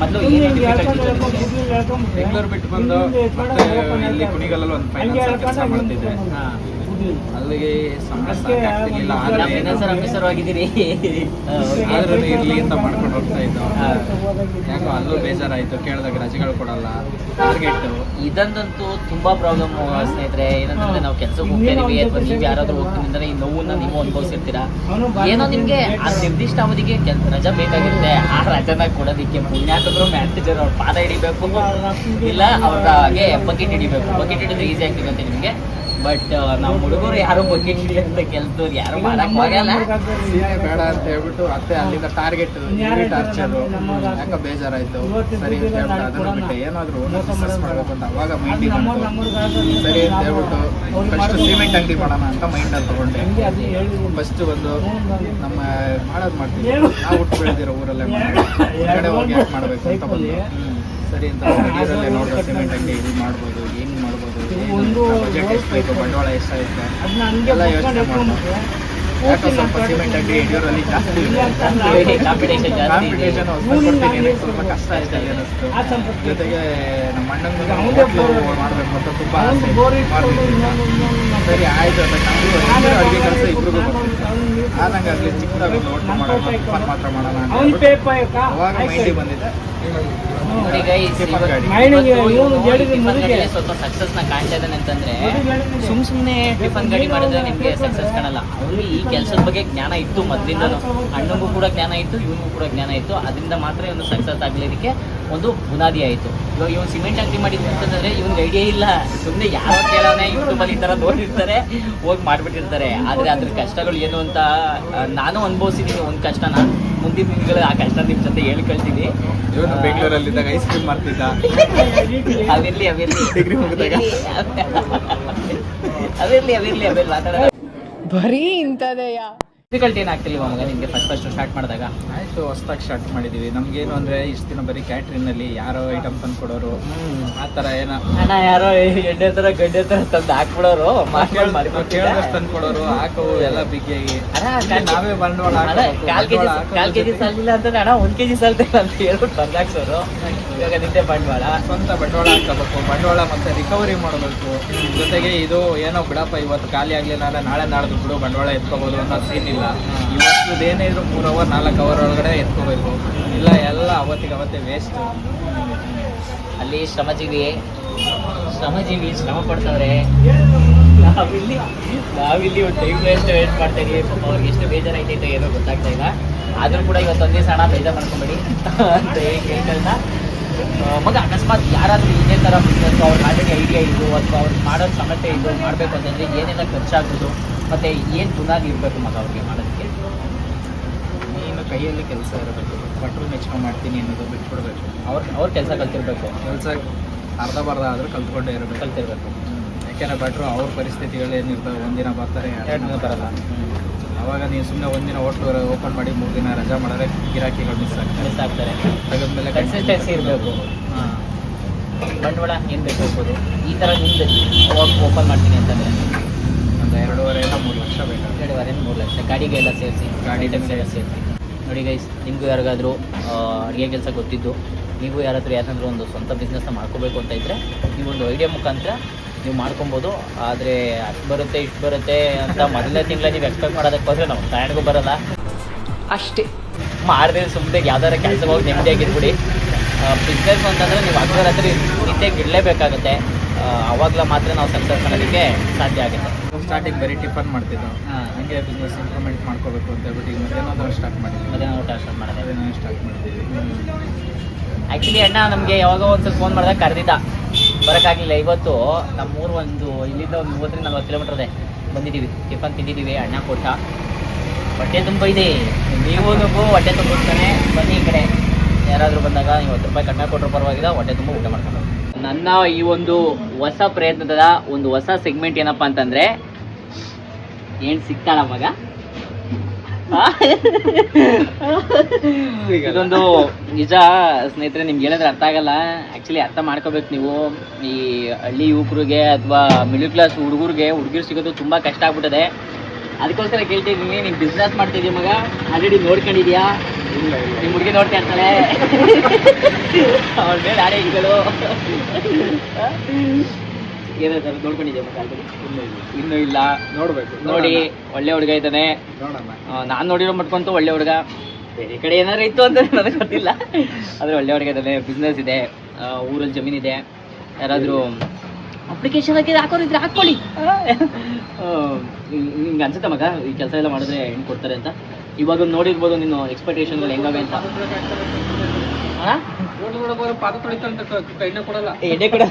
ಮೊದಲು ಏನೇನು ಬೆಂಗಳೂರು ಬಿಟ್ಟು ಬಂದು ಮತ್ತೆ ಇಲ್ಲಿ ಕುಣಿಗಲಲ್ಲಿ ಒಂದು ಫೈನಾನ್ಸ್ ಕೆಲಸ ಮಾಡ್ತಿದ್ದೆ. ಅಲ್ಲಿಗೆ ಸಂಬಳ ಸಾಕಾಗ್ತಿರ್ಲಿಲ್ಲ, ಆಫೀಸರ್ ಆಗಿದ್ದೀರಿ. ಆದ್ರೂ ಇರ್ಲಿ ಅಂತ ಮಾಡ್ಕೊಂಡು ಹೋಗ್ತಾ ಇದ್ದು. ಯಾಕೋ ಅಲ್ಲೂ ಬೇಜಾರಾಯ್ತು, ಕೇಳಿದಾಗ ರಜೆಗಳು ಕೊಡಲ್ಲ, ಟಾರ್ಗೆಟ್. ಇದಂತೂ ತುಂಬಾ ಪ್ರಾಬ್ಲಮ್ ಸ್ನೇಹಿತರೆ. ಏನಂತಂದ್ರೆ ನಾವು ಕೆಲ್ಸಕ್ಕೆ ಹೋಗ್ತಾ ಇದೀವಿ ಅಥವಾ ನೀವು ಯಾರಾದ್ರೂ ಹೋಗ್ತೀನಿ ಅಂದ್ರೆ ಈ ನೋವನ್ನ ನೀವು ಅನುಭವಿಸಿರ್ತೀರಾ. ಏನೋ ನಿಮ್ಗೆ ಆ ನಿರ್ದಿಷ್ಟ ಅವಧಿಗೆ ರಜಾ ಬೇಕಾಗಿರುತ್ತೆ. ಆ ರಜಾನ ಕೊಡೋದಿಕ್ಕೆ ಪುಣ್ಯಾತಂದ್ರು ಮ್ಯಾನೇಜರ್ ಅವ್ರ ಪಾದ ಹಿಡಿಬೇಕು, ಇಲ್ಲ ಅವ್ರಿಗೆ ಬಕೆಟ್ ಹಿಡಿಬೇಕು. ಬಕೆಟ್ ಹಿಡಿದ್ರೆ ಈಸಿ ಆಗ್ತಿರುತ್ತೆ ನಿಮಗೆ. ಬಟ್ ನಮ್ಮ ಹುಡುಗರು ಯಾರು ಬಕೆಟ್ ಹಿಡಿಯಂತ ಕೆಲ್ಸದವ್ರು ಯಾರು ಮಾಡಕ್ ಹೋಗಲ್ಲ. ಬೇಡ ಅಂತ ಹೇಳ್ಬಿಟ್ಟು ಮತ್ತೆ ಅಲ್ಲಿಂದ ಟಾರ್ಗೆಟ್ ಟಾರ್ಚರು. ಯಾಕೋ ಬೇಜಾರಾಯ್ತು, ಸರಿ ಅಂತ ಹೇಳ್ಬಿಟ್ಟು ಅದನ್ನು ಬಿಟ್ಟೆ ಏನಾದ್ರು ಬಿಸ್ನೆಸ್ ಮಾಡ್ಬೇಕು ಅಂತ ಅವಾಗ ಮೈಂಡಿಗೆ ಬಂತು. ಸರಿ ಅಂತ ಹೇಳ್ಬಿಟ್ಟು ಫಸ್ಟ್ ಸಿಮೆಂಟ್ ಅಂಗಡಿ ಮಾಡೋಣ ಅಂತ ಮೈಂಡಲ್ಲಿ ತಗೊಂಡೆ. ಫಸ್ಟ್ ಒಂದು ನಮ್ಮ ಮಾಡೋದು ಮಾಡ್ತೀವಿ, ನಾವು ಹುಟ್ಟು ಬೆಳೆದಿರೋ ಊರಲ್ಲೇ ಹೊರಗಡೆ ಹೋಗಿ ಯಾಕೆ ಮಾಡಬೇಕು ಅಂತ ಬಂದು ಸರಿ ಅಂತ ಊರಲ್ಲೇ ನೋಡಿದ್ರೆ ಸಿಮೆಂಟ್ ಅಂಗಡಿ ಇದು ಮಾಡ್ಬೋದು, ಹೆಂಗ್ ಮಾಡ್ಬೋದು, ಬಜೆಟ್ ಎಷ್ಟು ಬೇಕು, ಬಂಡವಾಳ ಎಷ್ಟಾಗುತ್ತೆ ಎಲ್ಲ ಯೋಚನೆ ಮಾಡ್ಬೋದು. ಯಾಕೋ ಸ್ವಲ್ಪ ಸಿಮೆಂಟ್ ಅಂಗಡಿ ಯಡಿಯೂರಲ್ಲಿ ಜಾಸ್ತಿ ಕಾಂಪಿಟೇಷನ್ ಜಾಸ್ತಿ ಇದೆ. ಕಾಂಪಿಟೇಷನ್ ಸ್ವಲ್ಪ ಕಷ್ಟ ಆಯ್ತು ಅನ್ನಿಸ್ತು. ಜೊತೆಗೆ ನಮ್ಮ ಅಣ್ಣಂಗೆ ಮಾಡಬೇಕು ಅಂತ ತುಂಬ ಆಸೆ ಮಾಡ್ತಿದ್ದೆ. ಸರಿ ಆಯ್ತು ಅಂತ ನಮಗೂ ಅಡುಗೆ ಕೆಲಸ ಇಬ್ರಿಗೂ ಬರ್ತಿತ್ತು. ಆದಂಗೆ ಆಗಲಿ ಚಿಕ್ಕದಾಗಿ ಒಂದು ಹೋಟ್ಲು ಮಾಡೋಣ, ಟಿಫನ್ ಮಾತ್ರ ಮಾಡೋಣ ಅಂತ ಅವಾಗ ಮೈಂಡಿಗೆ ಬಂದಿದೆ. ನೋಡಿ ಗೈಸ್, ಸ್ವಲ್ಪ ಸಕ್ಸಸ್ ನ ಕಾಣ್ತಾ ಇದ್ದಾನೆ ಅಂತಂದ್ರೆ ಸುಮ್ನೆ ಟಿಫನ್ ಗಾಡಿ ಮಾಡಿದ್ರೆ ನಿಮ್ಗೆ ಸಕ್ಸಸ್ ಕಾಣಲ್ಲ. ಅವ್ರಿಗೆ ಈ ಕೆಲಸದ ಬಗ್ಗೆ ಜ್ಞಾನ ಇತ್ತು ಮೊದ್ಲಿಂದನು. ಅಣ್ಣಂಗೂ ಕೂಡ ಜ್ಞಾನ ಇತ್ತು, ಇವನಿಗೂ ಕೂಡ ಜ್ಞಾನ ಇತ್ತು. ಅದರಿಂದ ಮಾತ್ರ ಇವನು ಸಕ್ಸಸ್ ಆಗ್ಲಿಕ್ಕೆ ಒಂದು ಬುನಾದಿ ಆಯಿತು. ಇವಾಗ ಇವನು ಸಿಮೆಂಟ್ ಅಂಗಡಿ ಮಾಡಿದ್ದು ಅಂತಂದ್ರೆ ಇವನ್ಗೆ ಐಡಿಯಾ ಇಲ್ಲ. ಸುಮ್ಮನೆ ಯಾರೋ ಕೇಳೋನೆ ಯೂಟ್ಯೂಬಲ್ಲಿ ಈ ಥರ ನೋಡಿರ್ತಾರೆ, ಹೋಗಿ ಮಾಡಿಬಿಟ್ಟಿರ್ತಾರೆ. ಆದರೆ ಅದ್ರ ಕಷ್ಟಗಳು ಏನು ಅಂತ ನಾನು ಅನುಭವಿಸಿದ್ದೀನಿ. ಒಂದು ಕಷ್ಟನ ಮುಂದಿನ ದಿನಗಳು ಆ ಕಷ್ಟ ನಿಮ್ಮ ಜೊತೆ ಹೇಳ್ಕೊಳ್ತೀನಿ. ಇವನು ಬೆಂಗಳೂರಲ್ಲಿದ್ದಾಗ ಐಸ್ ಕ್ರೀಮ್ ಮಾಡ್ತಿದ್ದ. ಅವಿರ್ಲಿ ಡಿಗ್ರಿ ಮುಗಿದಾಗ ಅವಿರ್ಲಿ ಮಾತಾಡೋದು ಬರೀ ಇಂಥದೆಯಾ. ಡಿಫಿಕಲ್ಟಿ ಏನಾಗ್ತಿಲ್ವ ಮಗ ನಿಮಗೆ ಫಸ್ಟ್ ಸ್ಟಾರ್ಟ್ ಮಾಡಿದಾಗ? ಆಯಿತು, ಹೊಸ್ದಾಗಿ ಸ್ಟಾರ್ಟ್ ಮಾಡಿದ್ದೀವಿ. ನಮಗೇನು ಅಂದರೆ ಇಷ್ಟು ದಿನ ಬರೀ ಕ್ಯಾಟ್ರಿಂಗ್ನಲ್ಲಿ ಯಾರೋ ಐಟಮ್ ತಂದು ಕೊಡೋರು, ಆ ಥರ ಏನೋ ಅಣ್ಣ ಯಾರೋ ಎಣ್ಣೆ ಥರ ಗಡ್ಡೆ ಥರ ತಂದು ಹಾಕ್ಬಿಡೋರು, ಕೇಳಿದಷ್ಟು ತಂದು ಕೊಡೋರು, ಹಾಕೋವು ಎಲ್ಲ ಬಿಗಿಯಾಗಿ ನಾವೇ ಬಂಡವಾಳ ಕಾಲ್ ಕೆಜಿ ಸಾಲಿಲ್ಲ ಅಂತಂದ್ರೆ ಅಣ್ಣ 1 kg ಸಾಲ್ತಿಲ್ಲ ಅಂತ ಹೇಳ್ಬಿಟ್ಟು ಬಂದಾಕ್ಸೋರು. ಇವಾಗ ನಿದ್ದೆ ಬಂಡವಾಳ, ಸ್ವಂತ ಬಂಡವಾಳ ಹಾಕಬೇಕು. ಬಂಡವಾಳ ಮತ್ತೆ ರಿಕವರಿ ಮಾಡಬೇಕು. ಜೊತೆಗೆ ಇದು ಏನೋ ಬಿಡಪ್ಪ ಇವತ್ತು ಖಾಲಿ ಆಗಲಿಲ್ಲ ಅಂದರೆ ನಾಳೆ ನಾಡ್ದು ಬಿಡು ಬಂಡವಾಳ ಎತ್ಕೋಬೋದು ಅನ್ನೋ ಸೀನ್ ಇಲ್ಲ. ಇವತ್ತು ಏನೇ ಇದ್ರು 3 ಅವರ್ 4 ಅವರ್ ಒಳಗಡೆ ಎತ್ಕೋಬೇಕು. ಇಲ್ಲ ಎಲ್ಲ ಅವತ್ತೇ ವೇಸ್ಟ್. ಅಲ್ಲಿ ಶ್ರಮಜೀವಿ ಶ್ರಮ ಪಡ್ತವ್ರೆ. ನಾವಿಲ್ಲಿ ಒಂದು ಟೈಮ್ ವೇಸ್ಟ್ ಮಾಡ್ತಾ ಇದೀವಿ. ಪಾಪ ಅವ್ರಿಗೆ ಎಷ್ಟು ಬೇಜಾರಾಯ್ತೈತೆ ಏನೋ ಗೊತ್ತಾಗ್ತಾ ಇಲ್ಲ. ಆದರೂ ಕೂಡ ಇವತ್ತೊಂದು ದಿವಸ ಹಣ ಬೇಜಾರು ಮಾಡ್ಕೊಂಬೇಡಿ ಅಂತ ಹೇಳ್ತಾ ಮಗ ಅಕಸ್ಮಾತ್ ಯಾರಾದರೂ ಇದೇ ಥರ ಬಿಸ್ನೆಸ್ ಅವ್ರಿಗೆ ಆಲ್ರೆಡಿ ಐಡಿಯಾ ಇದ್ದು ಅಥವಾ ಅವ್ರಿಗೆ ಮಾಡೋದು ಸಮಸ್ಯೆ ಇದ್ದು ಮಾಡಬೇಕು ಅಂತಂದರೆ ಏನೆಲ್ಲ ಖರ್ಚಾಗ್ಬೋದು ಮತ್ತು ಏನು ಬುನಾದಿ ಇರಬೇಕು ಮಗ ಅವ್ರಿಗೆ ಮಾಡೋದಕ್ಕೆ? ನೀನು ಕೈಯಲ್ಲಿ ಕೆಲಸ ಇರಬೇಕು. ಭಟ್ರು ಮೆಚ್ಕೊಂಡು ಮಾಡ್ತೀನಿ ಅನ್ನೋದು ಬಿಟ್ಬಿಡ್ಬೇಕು. ಅವ್ರ ಕೆಲಸ ಕಲ್ತಿರ್ಬೇಕು. ಕೆಲಸ ಅರ್ಧ ಆದರೂ ಕಲ್ತಿರ್ಬೇಕು. ಯಾಕೆಂದರೆ ಭಟ್ರು ಅವ್ರ ಪರಿಸ್ಥಿತಿಗಳೇನಿರ್ತವೆ, ಒಂದಿನ ಬರ್ತಾರೆ 2 ದಿನ ಬರಲ್ಲ. ಅವಾಗ ನೀವು ಸುಮ್ಮನೆ ಒಂದಿನ ಹೋಟ್ಲು ಓಪನ್ ಮಾಡಿ 3 ದಿನ ರಜಾ ಮಾಡಿದ್ರೆ ಗಿರಾಕಿಗಳು ಮಿಸ್ ಆಗ್ತಾರೆ. ತೆಗೆದ್ಮೇಲೆ ಕನ್ಸಿಸ್ಟೆನ್ಸಿ ಇರಬೇಕು. ಬಂಡವಾಳ ಏನು ಬೇಕು ಹೋಗ್ಬೋದು. ಈ ಥರ ನಿಮ್ದು ಓಪನ್ ಮಾಡ್ತೀನಿ ಅಂತಂದರೆ ಒಂದು 2.5-3 ಲಕ್ಷ ಬೇಕು. 2.5-3 ಲಕ್ಷ ಗಾಡಿಗೆ ಎಲ್ಲ ಸೇರಿಸಿ, ಗಾಡಿ ಟೆಕ್ಸ್ ಎಲ್ಲ ಸೇರಿಸಿ. ನೋಡಿ ಗೈಸ್, ನಿಮಗೂ ಯಾರಿಗಾದರೂ ಅಡುಗೆ ಕೆಲಸ ಗೊತ್ತಿದ್ದು ನೀವು ಯಾರಾದರೂ ಒಂದು ಸ್ವಂತ ಬಿಸ್ನೆಸ್ನ ಮಾಡ್ಕೋಬೇಕು ಅಂತ ಇದ್ದರೆ ನೀವೊಂದು ಐಡಿಯಾ ಮುಖಾಂತರ ನೀವು ಮಾಡ್ಕೊಬೋದು. ಆದರೆ ಅಷ್ಟು ಬರುತ್ತೆ ಇಷ್ಟು ಬರುತ್ತೆ ಅಂತ ಮೊದಲನೇ ತಿಂಗಳ ನೀವು ಎಕ್ಸ್ಪೆಕ್ಟ್ ಮಾಡೋದಕ್ಕೆ ಹೋದರೆ ನಾವು ಟೈಮ್ಗೂ ಬರೋಲ್ಲ. ಅಷ್ಟೇ ಮಾಡಿದ್ರೆ ಸುಮ್ಮನೆ ಯಾವ್ದಾರ ಕೆಲಸಕ್ಕೆ ಹೋಗಿ ನೆಮ್ಮದಿಯಾಗಿರ್ಬಿಡಿ. ಬಿಸ್ನೆಸ್ ಅಂತಂದರೆ ನೀವು ಅಗ್ರ ಹತ್ರ ನಿದ್ದೆಗೆ ಇಡಲೇಬೇಕಾಗುತ್ತೆ. ಆವಾಗಲ ಮಾತ್ರ ನಾವು ಸಕ್ಸಸ್ ಮಾಡೋದಕ್ಕೆ ಸಾಧ್ಯ ಆಗುತ್ತೆ. ಸ್ಟಾರ್ಟಿಂಗ್ ಬರೀ ಟಿಫನ್ ಮಾಡ್ತಿದ್ದೋ, ಹಂಗೆ ಬಿಸ್ನೆಸ್ ಇಂಪ್ರೂವ್ಮೆಂಟ್ ಮಾಡ್ಕೋಬೇಕು ಅಂತ ಹೇಳ್ಬಿಟ್ಟು ಈಗ ಮಧ್ಯಾಹ್ನ ಸ್ಟಾರ್ಟ್ ಮಾಡಿದ್ದೀವಿ. ಆ್ಯಕ್ಚುಲಿ ಅಣ್ಣ ನಮಗೆ ಯಾವಾಗ ಒಂದು ಫೋನ್ ಮಾಡಿದಾಗ ಕರೆದಿದ್ದ, ಬರೋಕ್ಕಾಗಲಿಲ್ಲ. ಇವತ್ತು ನಮ್ಮೂರು ಇಲ್ಲಿಂದ ಒಂದು 30-40 ಕಿಲೋಮೀಟರ್ ಇದೆ. ಬಂದಿದ್ದೀವಿ, ಟಿಫನ್ ತಿಂದಿದ್ದೀವಿ, ಅಣ್ಣ ಕೊಟ್ಟ. ಹೊಟ್ಟೆ ತುಂಬ ಇದೆ. ನೀವು ಹೊಟ್ಟೆ ತುಂಬಿಸ್ತಾನೆ ಬನ್ನಿ ಈ ಕಡೆ. ಯಾರಾದರೂ ಬಂದಾಗ ನೀವು 10 ರೂಪಾಯಿ ಕಡಿಮೆ ಕೊಟ್ಟರು ಪರವಾಗಿಲ್ಲ, ಹೊಟ್ಟೆ ತುಂಬ ಊಟ ಮಾಡ್ಕೊಂಡು. ನನ್ನ ಈ ಒಂದು ಹೊಸ ಪ್ರಯತ್ನದ ಒಂದು ಹೊಸ ಸೆಗ್ಮೆಂಟ್ ಏನಪ್ಪ ಅಂತಂದರೆ, ಏನು ಸಿಗ್ತಾಳ ಮಗ ಇದೊಂದು ನಿಜ ಸ್ನೇಹಿತರೆ, ನಿಮ್ಗೆ ಹೇಳಿದ್ರೆ ಅರ್ಥ ಆಗಲ್ಲ. ಆಕ್ಚುಲಿ ಅರ್ಥ ಮಾಡ್ಕೋಬೇಕು ನೀವು. ಈ ಹಳ್ಳಿ ಯುವಕರಿಗೆ ಅಥವಾ ಮಿಡಲ್ ಕ್ಲಾಸ್ ಹುಡುಗಿರು ಸಿಗೋದು ತುಂಬಾ ಕಷ್ಟ ಆಗ್ಬಿಟ್ಟದೆ. ಅದಕ್ಕೋಸ್ಕರ ಕೇಳ್ತಿದ್ದೀನಿ, ನೀನ್ ಬಿಸ್ನೆಸ್ ಮಾಡ್ತಿದ್ಯಾ ಮಗ? ಆಲ್ರೆಡಿ ನೋಡ್ಕೊಂಡಿದ್ಯಾ? ನಿಮ್ ಹುಡುಗಿ ನೋಡ್ತಾ ಇರ್ತಾಳೆ, ಅವಳ ಮೇಲೆ ಆಡೇಗಳು ಏನಾದ್ರು ನೋಡ್ಕೊಂಡಿದ್ಯಾ ಮಗ ಆಲ್ರೆಡಿ? ಇನ್ನೂ ಇಲ್ಲ. ನೋಡ್ಬೇಕು, ನೋಡಿ, ಒಳ್ಳೆ ಹುಡುಗ ಇದ್ದಾನೆ. ನೋಡೋಣ. ನಾನ್ ನೋಡಿರೋ ಮಟ್ಕೊಂತು ಒಳ್ಳೆ ಹುಡುಗ. ಬೇರೆ ಕಡೆ ಏನಾದ್ರು ಇತ್ತು ಅಂತ ನನಗೆ ಗೊತ್ತಿಲ್ಲ, ಆದ್ರೆ ಒಳ್ಳೆ ಹುಡುಗ ಇದ್ದಾನೆ. ಬಿಸ್ನೆಸ್ ಇದೆ, ಊರಲ್ಲಿ ಜಮೀನಿದೆ. ಯಾರಾದ್ರೂ ಅಪ್ಲಿಕೇಶನ್ ಹಾಕೋರಿದ್ರೆ ಹಾಕೊಳ್ಳಿ. ನಿಮ್ಗೆ ಅನ್ಸುತ್ತೆ ಮಗ ಈ ಕೆಲಸ ಎಲ್ಲ ಮಾಡಿದ್ರೆ ಹೆಣ್ಣು ಕೊಡ್ತಾರೆ ಅಂತ? ಇವಾಗ ನೋಡಿರ್ಬೋದು ನೀನು ಎಕ್ಸ್ಪೆಕ್ಟೇಷನ್ಗಳು ಹೆಂಗವೆ ಅಂತ. ಪಾದ ತೊಳಿತಂತ ಎಣ್ಣೆ ಕೊಡಲ್ಲ. ಎಣ್ಣೆ ಕೂಡ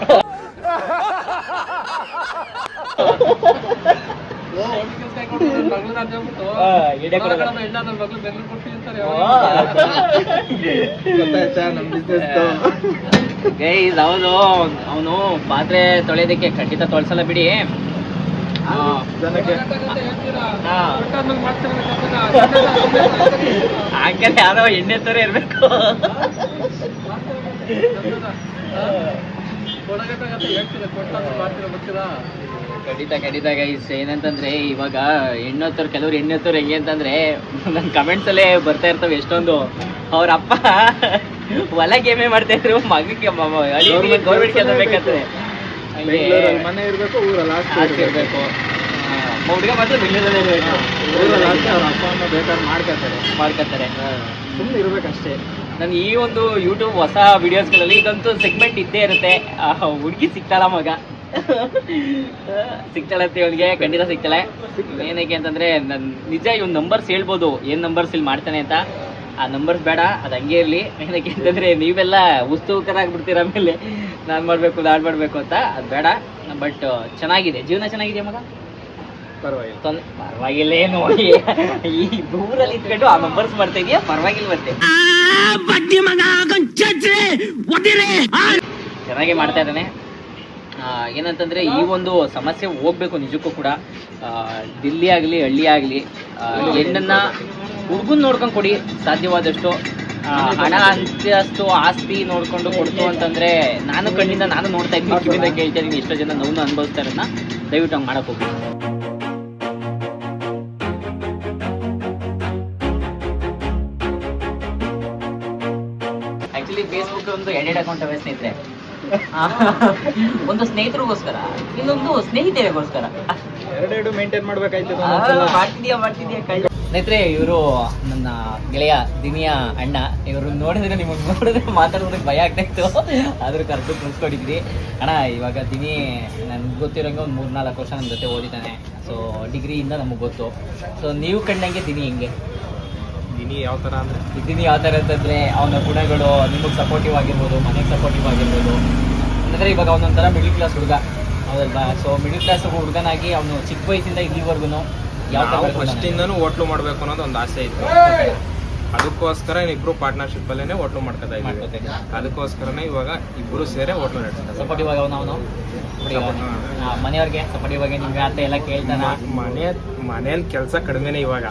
ಗೈಸ್, ಹೌದು, ಅವನು ಪಾತ್ರೆ ತೊಳೆಯೋದಕ್ಕೆ ಖಂಡಿತ ತೊಳ್ಸಲ್ಲ ಬಿಡಿ. ಹಂಗಂದ್ರೆ ಯಾರೋ ಎಣ್ಣೆ ತರ ಇರ್ಬೇಕು. ಖಂಡಿತ ಗೈಸ್. ಏನಂತಂದ್ರೆ ಇವಾಗ ಕೆಲವ್ರು ಹೆಣ್ಣೆತ್ತವ್ರು ಹೆಂಗೆ ಅಂತಂದ್ರೆ ನನ್ನ ಕಮೆಂಟ್ಸ್ ಅಲ್ಲೇ ಬರ್ತಾ ಇರ್ತವೆ ಎಷ್ಟೊಂದು. ಅವ್ರ ಅಪ್ಪ ಹೊಲ ಗೇಮೆ ಮಾಡ್ತಾ ಇದ್ರು, ಮಗಕ್ಕೆ ಗೌರ್ಮೆಂಟ್ ಕೆಲಸ ಬೇಕಂತದೆ. ಮನೆ ಇರ್ಬೇಕು, ಊರಲ್ಲಿ ಆಸ್ತಿ ಇರ್ಬೇಕು. ಹುಡುಗ ಮಾತ್ರ ಬೆಂಗಳೂರಲ್ಲೇ ಇರ್ಬೇಕು. ಊರಲ್ಲಿ ಅವ್ರ ಅಪ್ಪ ಅಮ್ಮ ಬೇಕಾದ್ರೆ ಮಾಡ್ಕೊತಾರೆ. ಸುಮ್ಮನೆ ಇರ್ಬೇಕಷ್ಟೇ. ನಾನು ಈ ಒಂದು ಯೂಟ್ಯೂಬ್ ಹೊಸ ವಿಡಿಯೋಸ್ಗಳಲ್ಲಿ ಇದಂತೂ ಸೆಗ್ಮೆಂಟ್ ಇದ್ದೇ ಇರುತ್ತೆ. ಹುಡುಗಿ ಸಿಗ್ತಾಳ ಮಗ, ಸಿಗ್ತಾಳಂತೆ ಇವನಿಗೆ, ಖಂಡಿತ ಸಿಗ್ತಾಳೆ. ಏನಕ್ಕೆ ಅಂತಂದ್ರೆ ನನ್ ನಿಜ ಇವ್ನ ನಂಬರ್ಸ್ ಹೇಳ್ಬೋದು, ಏನ್ ನಂಬರ್ಸ್ ಇಲ್ಲಿ ಮಾಡ್ತಾನೆ ಅಂತ. ಆ ನಂಬರ್ಸ್ ಬೇಡ, ಅದು ಹಂಗೆ ಇರಲಿ. ಏನಕ್ಕೆ ಅಂತಂದ್ರೆ ನೀವೆಲ್ಲ ಉಸ್ತುಕರಾಗ್ಬಿಡ್ತೀರ ಆಮೇಲೆ ನಾನ್ ಮಾಡ್ಬೇಕು ಅಂತ. ಅದು ಬೇಡ. ಬಟ್ ಚೆನ್ನಾಗಿದೆ, ಜೀವನ ಚೆನ್ನಾಗಿದೆ ಮಗ, ಪರವಾಗಿಲ್ಲ. ಏನು ಈ ದೂರಲ್ಲಿ ಇಟ್ಕೊಂಡು ಆ ನಂಬರ್ಸ್ ಮಾಡ್ತಾ ಇದೀಯಾ, ಪರವಾಗಿಲ್ಲ. ಮತ್ತೆ ಚೆನ್ನಾಗಿ ಮಾಡ್ತಾ ಇದ್ದಾನೆ. ಏನಂತಂದ್ರೆ ಈ ಒಂದು ಸಮಸ್ಯೆ ಹೋಗ್ಬೇಕು ನಿಜಕ್ಕೂ ಕೂಡ. ದಿಲ್ಲಿ ಆಗಲಿ ಹಳ್ಳಿ ಆಗಲಿ, ಹೆಣ್ಣನ್ನ ಹುಡುಗನ್ ನೋಡ್ಕೊಂಡು ಕೊಡಿ ಸಾಧ್ಯವಾದಷ್ಟು. ಹಣ ಅಂತಸ್ತು ಆಸ್ತಿ ನೋಡ್ಕೊಂಡು ಕೊಡ್ತು ಅಂತಂದ್ರೆ ನಾನು ಕಣ್ಣಿಂದ ನಾನು ನೋಡ್ತಾ ಇದ್ದೀನಿ, ಕಿವಿಯಿಂದ ಕೇಳ್ತಾ ಇದ್ದೀನಿ. ಎಷ್ಟೋ ಜನ ನೋವು ಅನುಭವಿಸ್ತಾ ಇರೋದನ್ನ ದಯವಿಟ್ಟು ಹಂಗೆ ಮಾಡಕ್ ಹೋಗಿ. ಆಕ್ಚುಲಿ ಫೇಸ್ಬುಕ್ ಒಂದು ಎಡಿಟ್ ಅಕೌಂಟ್ ಅವೇ ಸ್ನೇಹಿತರೆ. ಒಂದು ಸ್ನೇಹಿತರಿಗೋಸ್ಕರ, ಇನ್ನೊಂದು ಸ್ನೇಹಿತೆಯರಿಗೋಸ್ಕರ. ಎರಡೆರಡು ಮೇಂಟೈನ್ ಮಾಡ್ಬೇಕಾಯ್ತು. ಮಾಡ್ತಿದ್ಯಾ ಕಳ್ಳ. ಸ್ನೇಹಿತರೆ, ಇವರು ನನ್ನ ಗೆಳೆಯ ದಿನಿಯ ಅಣ್ಣ. ಇವರು ನೋಡಿದ್ರೆ ಮಾತಾಡೋದಕ್ಕೆ ಭಯ ಆಗ್ತಾ ಇತ್ತು, ಆದ್ರೂ ಕರೆದು ಕಳ್ಸ್ಕೊಂಡಿದ್ವಿ. ಅಣ್ಣ, ಇವಾಗ ದಿನಿ ನನ್ಗೆ ಗೊತ್ತಿರೋಂಗೆ ಒಂದು 3-4 ವರ್ಷ ನನ್ನ ಜೊತೆ ಓದಿದ್ದಾನೆ. ಸೊ ಡಿಗ್ರಿಯಿಂದ ನಮಗೆ ಗೊತ್ತು. ಸೊ ನೀವು ಕಂಡಂಗೆ ದಿನಿ ಹೆಂಗೆ? ದಿನಿ ಯಾವ ಥರ ಅಂದರೆ, ದಿನಿ ಯಾವ ಥರ ಅಂತಂದರೆ ಅವನ ಗುಣಗಳು ನಿಮಗೆ ಸಪೋರ್ಟಿವ್ ಆಗಿರ್ಬೋದು, ಮನೆಗೆ ಸಪೋರ್ಟಿವ್ ಆಗಿರ್ಬೋದು. ಅಂದರೆ ಇವಾಗ ಅವನೊಂಥರ ಮಿಡಲ್ ಕ್ಲಾಸ್ ಹುಡುಗ, ಹೌದಲ್ವಾ? ಸೊ ಮಿಡಲ್ ಕ್ಲಾಸ್ ಹುಡುಗನಾಗಿ ಅವನು ಚಿಕ್ಕ ವಯಸ್ಸಿಂದ ಇಲ್ಲಿವರೆಗೂ ಯಾವ ಥರ ಫಸ್ಟಿಂದನೂ ಹೋಟ್ಲು ಮಾಡಬೇಕು ಅನ್ನೋದು ಒಂದು ಆಸೆ ಇತ್ತು. ಅದಕ್ಕೋಸ್ಕರ ಇಬ್ರು ಪಾರ್ಟ್ನರ್ಶಿಪ್ ಅಲ್ಲೇ ಹೋಟ್ಲು ಮಾಡ್ಕೊತಾ ಇದ್ದೀವಿ. ಅದಕ್ಕೋಸ್ಕರನೇ ಇವಾಗ ಇಬ್ರು ಸೇರಿ ಹೋಟ್ಲು ನಡೆಸ್ತಾರೆ. ಸಪೋರ್ಟಿವ್ ಆಗಿ ಅವನು ಮನೆಯವ್ರಿಗೆ ಸಪೋರ್ಟಿವ್ ಆಗಿ ನಿಮ್ಗೆ ಅಂತ ಎಲ್ಲ ಕೇಳ್ತಾನ. ಮನೇಲಿ ಕೆಲಸ ಕಡಿಮೆನೇ ಇವಾಗ.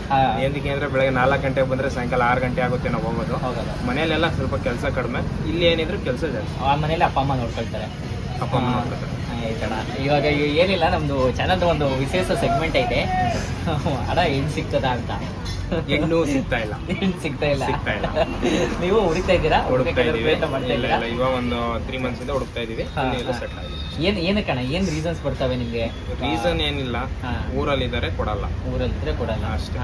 ಏನಕ್ಕೆ ಅಂದ್ರೆ ಬೆಳಗ್ಗೆ 4 ಗಂಟೆಗೆ ಬಂದ್ರೆ ಸಾಯಂಕಾಲ 6 ಗಂಟೆ ಆಗುತ್ತೆ ನಾವು ಹೋಗೋದು. ಮನೇಲೆಲ್ಲ ಸ್ವಲ್ಪ ಕೆಲಸ ಕಡಿಮೆ, ಇಲ್ಲಿ ಏನಿದ್ರು ಕೆಲಸ ಜಾಸ್ತಿ. ಆ ಮನೇಲಿ ಅಪ್ಪ ಅಮ್ಮ ನೋಡ್ಕೊಳ್ತಾರೆ. ಅಪ್ಪ ಅಮ್ಮ ನೋಡ್ಕೊತಾರೆ. ಆಯ್ತಣ್ಣ, ಇವಾಗ ಏನಿಲ್ಲ, ನಮ್ದು ಚಾನಲ್ದು ಒಂದು ವಿಶೇಷ ಸೆಗ್ಮೆಂಟ್ ಐತೆ. ಅಡ ಹೆಣ್ಣು ಸಿಗ್ತದ ಅಂತ. ಹೆಣ್ಣು ಸಿಗ್ತಾ ಇಲ್ಲ. ನೀವು ಹುಡುಕ್ತಾ ಇದ್ದೀರಾ? ಹುಡುಕ್ತಾ ಇದೀವಿ. ಇವಾಗ ಒಂದು 3 months ಇಂದ ಹುಡುಕ್ತಾ ಇದೀವಿ. ಏನಕ್ಕಣ್ಣ, ಏನ್ ರೀಸನ್ಸ್ ಬರ್ತವೆ ನಿಮ್ಗೆ? ರೀಸನ್ ಏನಿಲ್ಲ, ಊರಲ್ಲಿದ್ದಾರೆ ಕೊಡಲ್ಲ. ಊರಲ್ಲಿದ್ರೆ ಕೊಡಲ್ಲ ಅಷ್ಟೇ.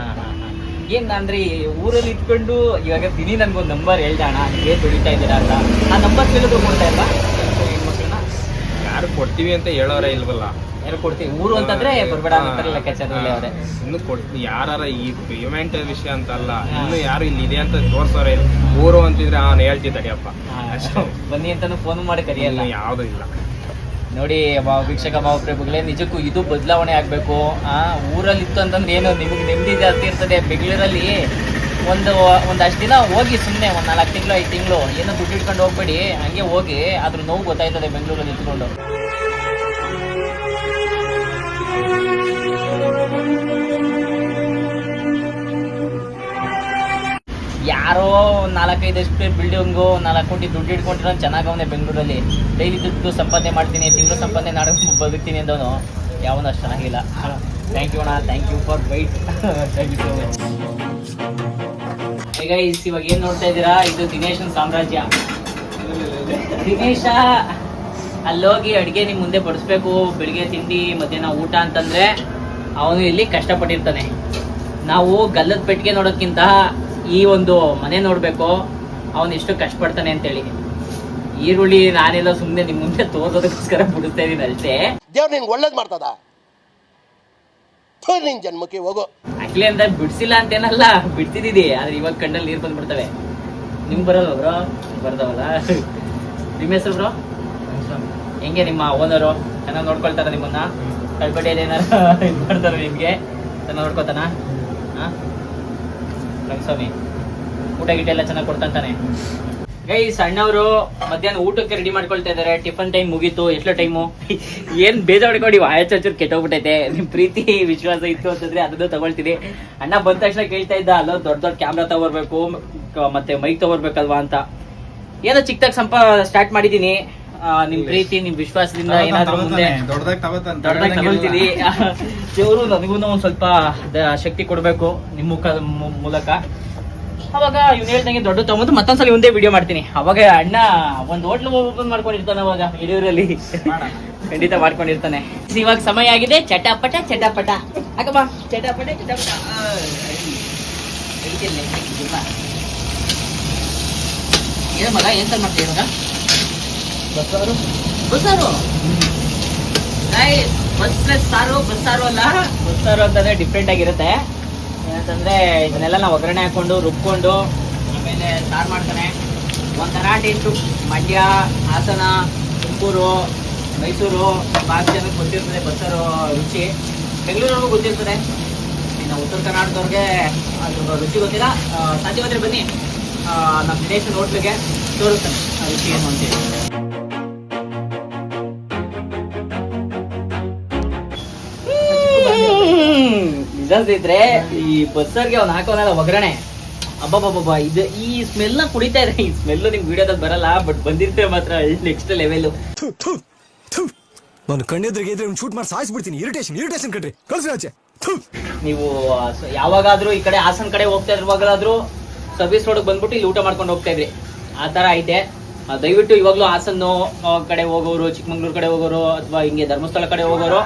ಏನ್ ಅಂದ್ರೆ ಊರಲ್ಲಿ ಇಟ್ಕೊಂಡು ಇವಾಗ ದಿನಿ ನನ್ಗೊಂದು ನಂಬರ್ ಹೇಳ್ದಣ್ಣ, ಏನ್ ದುಡಿತಾ ಇದ್ದೀರಾ ಅಂತ. ಆ ನಂಬರ್ ಕೇಳಿದ್ರು ಕೊಡ್ತಾ ಇಲ್ವಾ ಹೆಣ್ಮಕ್ಳನ್ನ? ಯಾರು ಕೊಡ್ತೀವಿ ಅಂತ ಹೇಳೋರೇ ಇಲ್ವಲ್ಲ. ಯಾರು ಕೊಡ್ತೀವಿ? ಊರು ಅಂತಂದ್ರೆ ಬರ್ಬೇಡ ಅಂತಾರೆ ಲೆಕ್ಕಾಚಾರದಲ್ಲಿ ಅವರೇ. ಇನ್ನು ಯಾರ ಈ ಪೇಮೆಂಟ್ ವಿಷಯ ಅಂತ ಅಲ್ಲ, ಇನ್ನು ಯಾರು ಇಲ್ಲಿ ಇದೆ ಅಂತ ತೋರ್ಸೋರೆ. ಊರು ಅಂತಿದ್ರೆ ಹೇಳ್ತಿದ್ದ ತಡಿಯಪ್ಪ ಬನ್ನಿ ಅಂತಾನು ಫೋನ್ ಮಾಡಿ ಕರಿಯಲ್ಲ, ಯಾವ್ದು ಇಲ್ಲ. ನೋಡಿ ವೀಕ್ಷಕ ಭಾವಪ್ರೇಮಿಗಳೇ, ನಿಜಕ್ಕೂ ಇದು ಬದಲಾವಣೆ ಆಗ್ಬೇಕು. ಊರಲ್ಲಿ ಇತ್ತು ಅಂತಂದ್ರೆ ಏನು ನಿಮಗೆ ನೆಮ್ಮದಿ ಜಾಸ್ತಿ ಇರ್ತದೆ. ಬೆಂಗಳೂರಲ್ಲಿ ಒಂದಷ್ಟು ದಿನ ಹೋಗಿ, ಸುಮ್ಮನೆ 1-4 ತಿಂಗಳು 5 ತಿಂಗಳು ಏನೋ ದುಡ್ಡು ಇಟ್ಕೊಂಡು ಹೋಗ್ಬೇಡಿ, ಹಂಗೆ ಹೋಗಿ. ಅದ್ರ ನೋವು ಗೊತ್ತಾಯ್ತದೆ ಬೆಂಗಳೂರಲ್ಲಿ ಇಟ್ಕೊಂಡು. ಯಾರೋ 4-5 ಬಿಲ್ಡಿಂಗು 4 ಕೋಟಿ ದುಡ್ಡು ಇಟ್ಕೊಂಡಿರೋ ಚೆನ್ನಾಗವನೆ ಬೆಂಗಳೂರಲ್ಲಿ. ಡೈಲಿ ದುಡ್ಡು ಸಂಪಾದನೆ ಮಾಡ್ತೀನಿ, ತಿಂಗಳು ಸಂಪಾದನೆ ಬದುಕ್ತೀನಿ ಅಂದವನು ಯಾವನು ಅಷ್ಟು ಚೆನ್ನಾಗಿಲ್ಲ. ಥ್ಯಾಂಕ್ ಯು ಅಣ್ಣ, thank you for wait. Thank you so much. ಈಗ ಇವಾಗ ಏನು ನೋಡ್ತಾ ಇದ್ದೀರಾ, ಇದು ದಿನೇಶನ್ ಸಾಮ್ರಾಜ್ಯ. ದಿನೇಶ ಅಲ್ಲೋಗಿ ಅಡುಗೆ ನಿಮ್ಮ ಮುಂದೆ ಬಡಿಸ್ಬೇಕು, ಬೆಳಿಗ್ಗೆ ತಿಂಡಿ ಮಧ್ಯಾಹ್ನ ಊಟ ಅಂತಂದ್ರೆ ಅವನು ಇಲ್ಲಿ ಕಷ್ಟಪಟ್ಟಿರ್ತಾನೆ. ನಾವು ಗಲ್ಲದ ಪೆಟ್ಟಿಗೆ ನೋಡೋದ್ಕಿಂತ ಈ ಒಂದು ಮನೆ ನೋಡಬೇಕು, ಅವನು ಎಷ್ಟು ಕಷ್ಟಪಡ್ತಾನೆ ಅಂತೇಳಿ. ಈರುಳ್ಳಿ ನಾನೆಲ್ಲ ಸುಮ್ಮನೆ ನಿಮ್ಮ ಮುಂದೆ ತೋರ್ಸೋದಕ್ಕೋಸ್ಕರ ಬಿಡಿಸ್ತಾ ಇದ್ದೀನಿ ಅಷ್ಟೇ. ದೇವ್ರು ನಿನ್ಗೆ ಒಳ್ಳೇದು ಮಾಡ್ತದ. ನಿನ್ ಜನ್ಮಕ್ಕೆ ಹೋಗೋ. ಆಕ್ಚುಲಿ ಅಂತ ಬಿಡ್ಸಿಲ್ಲ ಅಂತೇನಲ್ಲ, ಬಿಡ್ತಿದ್ದೀವಿ. ಆದ್ರೆ ಇವಾಗ ಕಣ್ಣಲ್ಲಿ ನೀರು ಬಂದ್ಬಿಡ್ತವೆ. ನಿಮ್ಗೆ ಬರೋಲ್ಲ ಬ್ರೋ? ಬರ್ತಾವಲ್ಲ. ನಿಮ್ಮ ಹೆಸರು ಬ್ರೋ? ಹೆಂಗೆ ನಿಮ್ಮ ಓನರು ಚೆನ್ನಾಗಿ ನೋಡ್ಕೊಳ್ತಾರ ನಿಮ್ಮನ್ನ? ಕಳ್ಬಡಿಯಲ್ಲಿ ಏನಾರು ಇದು ಮಾಡ್ತಾರ ನಿಮ್ಗೆ? ಚೆನ್ನಾಗಿ ನೋಡ್ಕೊತಾನ? ರಂಗಸ್ವಾಮಿ ಊಟ ಗಿಟ ಎಲ್ಲ ಚೆನ್ನಾಗಿ ಕೊಡ್ತಾನೆ. ಈ ಸಣ್ಣವರು ಮಧ್ಯಾಹ್ನ ಊಟಕ್ಕೆ ರೆಡಿ ಮಾಡ್ಕೊಳ್ತಾ ಇದಾರೆ. ಟಿಫನ್ ಟೈಮ್ ಮುಗೀತು. ಎಷ್ಟು ಟೈಮು? ಏನ್ ಬೇಜಾಡ್ಕೊಂಡು ಆಯಚೂರು ಕೆಟ್ಟೋಗ್ಬಿಟ್ಟೈತೆ. ನಿಮ್ ಪ್ರೀತಿ ವಿಶ್ವಾಸ ಇತ್ತು ಅಂತಂದ್ರೆ ಅದನ್ನು ತಗೊಳ್ತೀನಿ. ಅಣ್ಣ ಬಂದ ತಕ್ಷಣ ಕೇಳ್ತಾ ಇದ್ದ, ಅಲ್ಲೋ ದೊಡ್ಡ ಕ್ಯಾಮ್ರಾ ತಗೋರ್ಬೇಕು ಮತ್ತೆ ಮೈಕ್ ತಗೋರ್ಬೇಕಲ್ವಾ ಅಂತ. ಏನೋ ಚಿಕ್ಕದಾಗಿ ಸ್ಟಾರ್ಟ್ ಮಾಡಿದೀನಿ. ನಿಮ್ ಪ್ರೀತಿ ನಿಮ್ ವಿಶ್ವಾಸದಿಂದ ಏನಾದ್ರೂ ಮುಂದೆ ದೊಡ್ಡದಾಗಿ ತಗೊಳ್ತೀನಿ. ದೇವರು ನನಗೂ ಒಂದ್ ಸ್ವಲ್ಪ ಶಕ್ತಿ ಕೊಡ್ಬೇಕು ನಿಮ್ಮ ಮೂಲಕ. ಅವಾಗ ಇವ್ನು ಹೇಳ್ದಂಗೆ ದೊಡ್ಡ ತಗೊಂಡು ಮತ್ತೊಂದ್ಸಲ ಒಂದೇ ವಿಡಿಯೋ ಮಾಡ್ತೀನಿ. ಅವಾಗ ಅಣ್ಣ ಒಂದು ಹೋಟ್ಲು ಓಪನ್ ಮಾಡ್ಕೊಂಡಿರ್ತಾನೆ. ಅವಾಗ ಯಡಿಯೂರಲ್ಲಿ ಖಂಡಿತ ಮಾಡ್ಕೊಂಡಿರ್ತಾನೆ. ಇವಾಗ ಸಮಯ ಆಗಿದೆ. ಚಟಾಪಟ ಚಟಾಪಟ ಅಕ್ಕಮ್ಮ, ಚಟಾಪಟ ಚಟಾಪಟ. ಏನ ಮಗ, ಏನ್ ಸರ್ ಮಾಡ್ತೀವಿ ಇವಾಗ? ಬಸ್ಸಾರು ಬಸ್ಸಾರು ಬಸ್ಸಾರು ಅಲ್ಲ, ಬಸ್ಸಾರು ಅಂತಂದ್ರೆ ಡಿಫ್ರೆಂಟ್ ಆಗಿರುತ್ತೆ. ಏನಂತಂದ್ರೆ ಇದನ್ನೆಲ್ಲ ನಾವು ಒಗ್ಗರಣೆ ಹಾಕೊಂಡು ರುಬ್ಕೊಂಡು ಆಮೇಲೆ ಸಾರು ಮಾಡ್ತಾನೆ. ಒಂಥರ ಟೇಸ್ಟು. ಮಂಡ್ಯ, ಹಾಸನ, ತುಮಕೂರು, ಮೈಸೂರು ಭಾಳ ಜನಕ್ಕೆ ಗೊತ್ತಿರ್ತದೆ ಬಸ್ಸಾರು ರುಚಿ. ಬೆಂಗಳೂರಿಗೂ ಗೊತ್ತಿರ್ತದೆ. ಇನ್ನು ಉತ್ತರ ಕರ್ನಾಟಕದವ್ರಿಗೆ ಅದ್ರ ರುಚಿ ಗೊತ್ತಿಲ್ಲ. ಸಾಧ್ಯವಾದ್ರೆ ಬನ್ನಿ ನಮ್ಮ ದಿನೇಶನ್ ಹೋಟ್ಲಿಗೆ, ತೋರಿಸ್ತಾನೆ ಆ ರುಚಿ ಏನು ಅಂತೇಳಿ. ನಿಜಾದ್ರೆ ಈ ಬಸ್ಸರ್ಗೆ ಅವ್ನು ಹಾಕೋನಲ್ಲ ಒಗ್ಗರಣೆ, ಅಬ್ಬಬ್ಬಬ್ಬ, ಇದು ಈ ಸ್ಮೆಲ್ ನ ಕುಡಿತಾ ಇದೆ. ಈ ಸ್ಮೆಲ್ ನಿಮ್ ವಿಡಿಯೋದಲ್ಲಿ ಬರಲ್ಲ, ಬಟ್ ಬಂದಿರ್ತೇವೆ ಮಾತ್ರ ನೆಕ್ಸ್ಟ್ ಲೆವೆಲ್. ನಾನು ಕಣ್ಣೆದ್ರಿಗೆ ಇದ್ರೆ ಶೂಟ್ ಮಾಡಿ ಸಾಯಿಸ್ಬಿಡ್ತೀನಿ. ಇರಿಟೇಷನ್ ಕಣ್ರಿ, ಕಳ್ಸಿ ಆಚೆ. ನೀವು ಯಾವಾಗಾದ್ರೂ ಈ ಕಡೆ ಹಾಸನ್ ಕಡೆ ಹೋಗ್ತಾ ಇರುವಾಗಲಾದ್ರೂ ಸರ್ವಿಸ್ ರೋಡ್ ಬಂದ್ಬಿಟ್ಟು ಇಲ್ಲಿ ಊಟ ಮಾಡ್ಕೊಂಡು ಹೋಗ್ತಾ ಇದ್ರಿ. ಆ ತರ ಐತೆ. ದಯವಿಟ್ಟು ಇವಾಗ್ಲೂ ಹಾಸನ್ನು ಕಡೆ ಹೋಗೋರು, ಚಿಕ್ಕಮಂಗ್ಳೂರ್ ಕಡೆ ಹೋಗೋರು, ಅಥವಾ ಹಿಂಗೆ ಧರ್ಮಸ್ಥಳ ಕಡೆ ಹೋಗೋರು,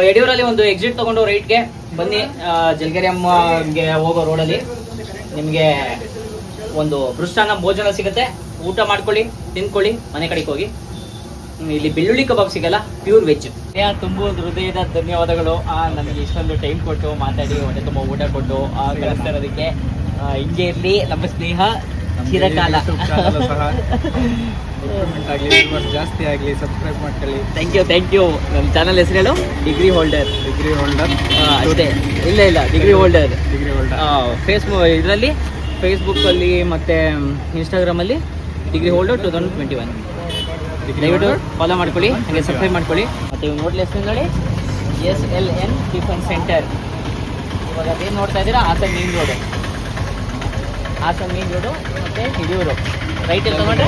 ಯಡಿಯೂರಲ್ಲಿ ಒಂದು ಎಕ್ಸಿಟ್ ತಗೊಂಡು ರೈಟ್ಗೆ ಬನ್ನಿ. ಜಲ್ಗೆರೆ ಅಮ್ಮಗೆ ಹೋಗೋ ರೋಡಲ್ಲಿ ನಿಮಗೆ ಒಂದು ಮೃಷ್ಟಾನ್ನ ಭೋಜನ ಸಿಗುತ್ತೆ. ಊಟ ಮಾಡ್ಕೊಳ್ಳಿ, ತಿನ್ಕೊಳ್ಳಿ, ಮನೆ ಕಡೆಗೆ ಹೋಗಿ. ಇಲ್ಲಿ ಬೆಳ್ಳುಳ್ಳಿ ಕಬಾಬ್ ಸಿಗಲ್ಲ, ಪ್ಯೂರ್ ವೆಜ್. ತುಂಬ ಹೃದಯದ ಧನ್ಯವಾದಗಳು. ನನಗೆ ಇಷ್ಟೊಂದು ಟೈಮ್ ಕೊಟ್ಟು ಮಾತಾಡಿ ಹೊಟ್ಟೆ ತುಂಬ ಊಟ ಕೊಟ್ಟು ಕಳಿಸ್ತಾ ಇರೋದಕ್ಕೆ. ಹಿಂಗೆ ಇರಲಿ ನಮ್ಮ ಸ್ನೇಹ ಚಿರಕಾಲ. ಜಾಸ್ತಿ ಆಗಲಿ, ಸಬ್ಸ್ಕ್ರೈಬ್ ಮಾಡ್ಕೊಳ್ಳಿ. Thank you. ನಮ್ಮ ಚಾನಲ್ ಹೆಸರು ಹೇಳು? Degree holder. ಅಷ್ಟೇ. ಇಲ್ಲ ಡಿಗ್ರಿ ಹೋಲ್ಡರ್. ಇದರಲ್ಲಿ ಫೇಸ್ಬುಕ್ಕಲ್ಲಿ ಮತ್ತು ಇನ್ಸ್ಟಾಗ್ರಾಮಲ್ಲಿ ಡಿಗ್ರಿ ಹೋಲ್ಡರ್ 2021. ದಯವಿಟ್ಟು ಫಾಲೋ ಮಾಡ್ಕೊಳ್ಳಿ, ಹಾಗೆ ಸಬ್ಸ್ಕ್ರೈಬ್ ಮಾಡ್ಕೊಳ್ಳಿ. ಮತ್ತು ಇವ್ನು ಹೋಟ್ಲ್ ಹೆಸರು ನೋಡಿ, SLN ಟಿಫನ್ ಸೆಂಟರ್. ಇವಾಗ ಅದೇನು ನೋಡ್ತಾ ಇದ್ದೀರಾ, ಹಾಸನ್ ಮೇನ್ ರೋಡು ಮತ್ತು ಹಿರಿಯೂರು. ರೈಟಲ್ಲಿ ತಗೊಂಡ್ರೆ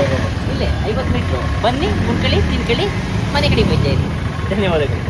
ಇಲ್ಲೇ 50 ಮೀಟ್ರು. ಬನ್ನಿ, ಕುಣ್ಕೊಳ್ಳಿ, ತಿನ್ಕೊಳ್ಳಿ, ಮನೆ ಕಡೆ ಹೋಗ್ತಾ ಇರಿ. ಧನ್ಯವಾದಗಳು.